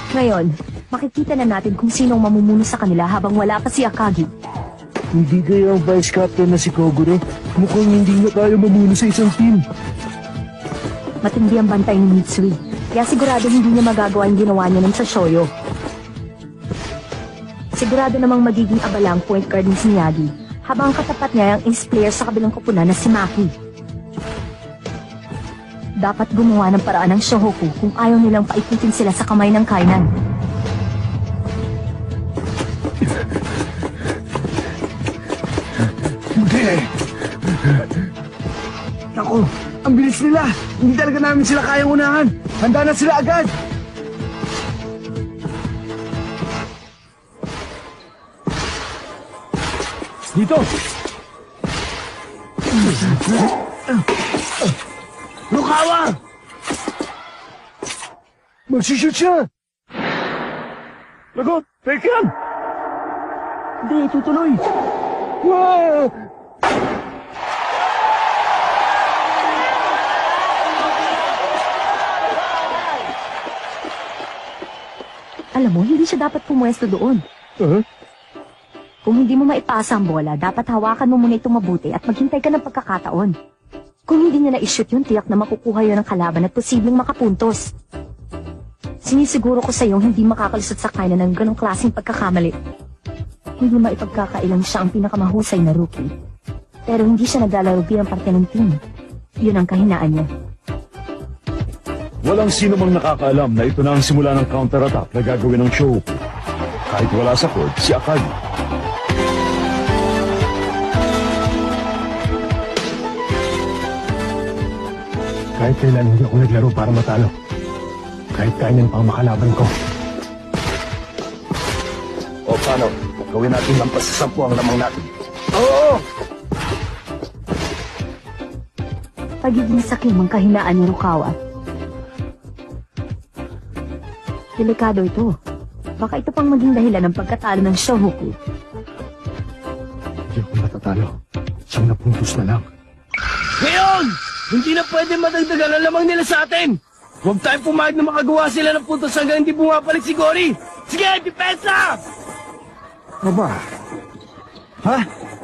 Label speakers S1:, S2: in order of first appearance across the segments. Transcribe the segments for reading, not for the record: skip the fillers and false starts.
S1: Ngayon, makikita na natin kung sinong mamumuno sa kanila habang wala pa si Akagi.
S2: Hindi kaya ang vice captain na si Kogoro? Mukhang hindi niya kaya mamuno sa isang team.
S1: Matindi ang bantay ni Mitsui, kaya sigurado hindi niya magagawa yung ginawa niya nun sa Shoyo. Sigurado namang magiging abala ang point guard ni Miyagi, habang ang katapat niya ang ace player sa kabilang koponan na si Maki. Dapat gumawa ng paraan ng Shohoku kung ayaw nilang paikutin sila sa kamay ng kainan.
S2: Hindi! Naku, ang bilis nila! Hindi talaga namin sila kayang unahan! Handa na sila agad! Dito! Rukawa! Magsishoot siya! Lagot! Fake yan! Hindi, tutuloy! Wow!
S1: Alam mo, hindi siya dapat pumuesto doon. Kung hindi mo maipasa ang bola, dapat hawakan mo muna itong mabuti at maghintay ka ng pagkakataon. Kung hindi niya na-shoot yun, tiyak na makukuha yun ng kalaban at posibleng makapuntos. Sinisiguro ko sa iyo hindi makakalusot sa kanya ng ganong klaseng pagkakamali. Hindi maipagkakailang siya ang pinakamahusay na rookie. Pero hindi siya naglalaro bilang parte ng team. Yun ang kahinaan niya.
S2: Walang sino mang nakakaalam na ito na ang simula ng counter-attack na gagawin ng show. Kahit wala sa court, si Akagi. Kahit kailan hindi ako naglaro para matalo. Kahit kailan pang makalaban ko. O paano? Gawin natin lampas sa 10 ang lamang natin. Oo!
S1: Pagiging sakim ang kahinaan ni Rukawa. Delikado ito. Baka ito pang maging dahilan ng pagkatalo ng Shohoku.
S2: Hindi ako matatalo. 10 puntos na lang.
S3: Ngayon! Hindi na pwede madagdagan ang lamang nila sa atin! Huwag tayong pumayag na makagawa sila ng puntos hanggang hindi bumabalik si Gory! Sige, depensa!
S4: Aba? Ha?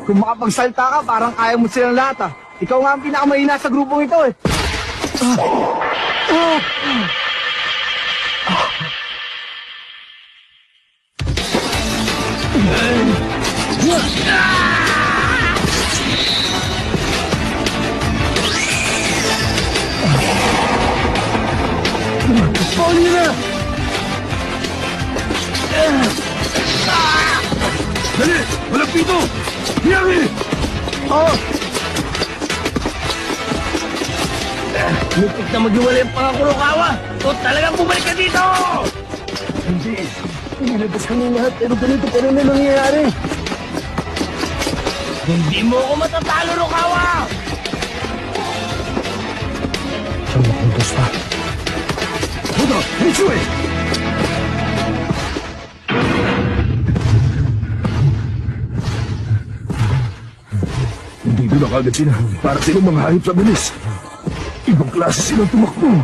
S4: Kung makapagsalta ka, parang kaya mo silang lahat ah. Ikaw nga ang pinakamahina sa grupong ito eh.
S2: Pauli na! Dali! Walang pito! Hiyari!
S4: Oo!
S3: Lupit na mag-iwalay ang pangakurukawa! O talagang bumalik ka dito!
S2: Hindi. Pinalabas kami lahat pero ganito pa rin na nangyayari.
S3: Hindi mo ako matatalo, Rukawa!
S2: 10 puntos pa. Huda! Mitsui! Hindi ko na kagad sila. Para silang mga hayop sa bilis. Ibang klase silang tumakbo.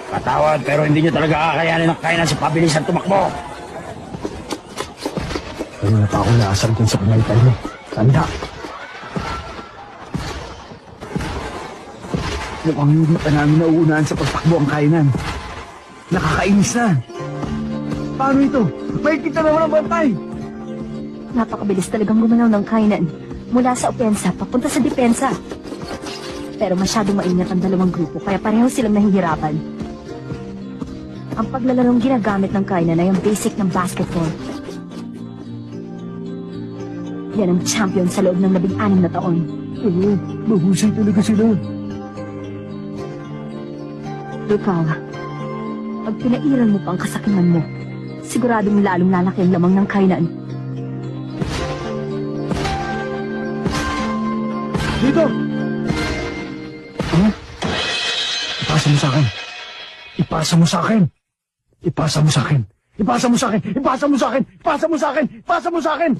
S3: Patawad, pero hindi nyo talaga kakayanin ang kainan sa pabilisan tumakbo.
S2: Kaya na pa ako naasar dun sa pangalitan mo. Tanda. Mukhang hindi pa namin nauunahan sa pagtakbo ang kainan. Nakakainis na. Paano ito? May kita naman ang bantay.
S1: Napakabilis talagang gumalaw ng kainan mula sa opensa papunta sa depensa. Pero masyadong maingat ang dalawang grupo kaya pareho silang nahihirapan. Ang paglalarong ginagamit ng kainan ay ang basic ng basketball. Yan ang champion sa loob ng 16 na taon.
S2: Oo, mahusay talaga sila.
S1: Rukawa, pag pinairan mo pa ang kasakiman mo, siguradong lalong lalaki ang lamang ng kainan.
S2: Dito! Ipasa mo sa akin. Ipasa mo sa akin. Ipasa mo sa akin. Ipasa mo sa akin. Ipasa mo sa akin. Ipasa mo sa akin. Ipasa mo sa akin.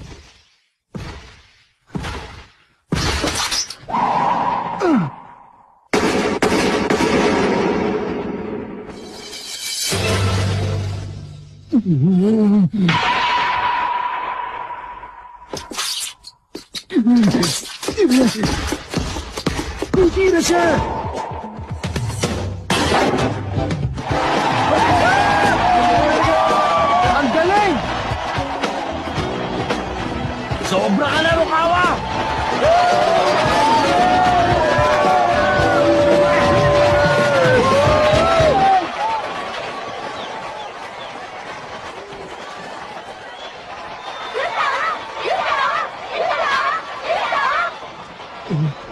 S2: Kunti na siya!
S3: Ang galing! Sobra ka na, Rukawa!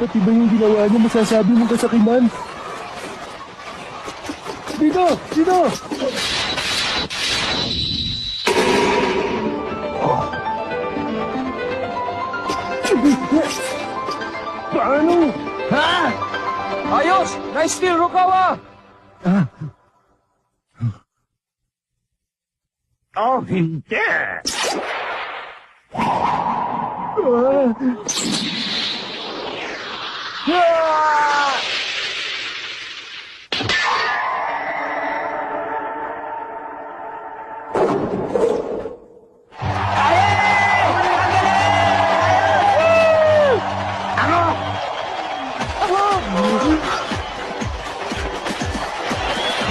S2: Pati ba yung ginawa niya masasabi mong kasakiman? Dito! Dito! Paano?
S3: Ha?
S4: Ayos! Nice steal, Rukawa!
S3: Oh, hindi!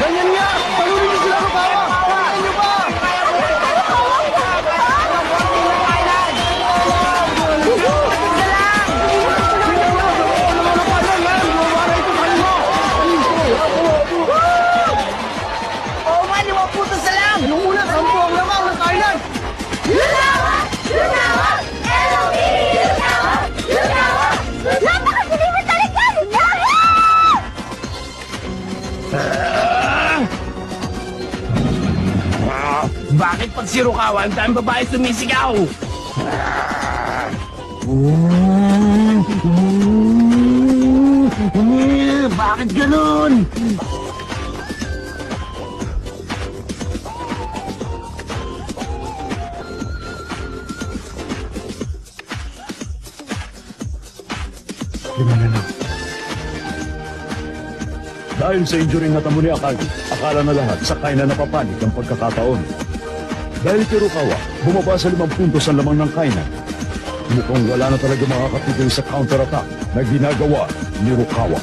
S4: Ganyan nga! Talunin niyo sila, Rukawa! Talunin niyo ba?
S3: Oo nga, 5 putos na lang!
S4: Yung una, 10 ang lamang ng Thailand!
S1: Napakasiliman talaga!
S3: Bakit pag si Rukawa, ang daming babae sumisigaw? Bakit ganun?
S2: Lima na lang. Dahil sa injury na tamo ni Akagi, akala na lahat sakay na napapanig ang pagkakataon. Dahil kay Rukawa, bumaba sa 5 puntos ang lamang ng kainan. Mukhang wala na talaga makakatigil sa counter-attack na ginagawa ni Rukawa.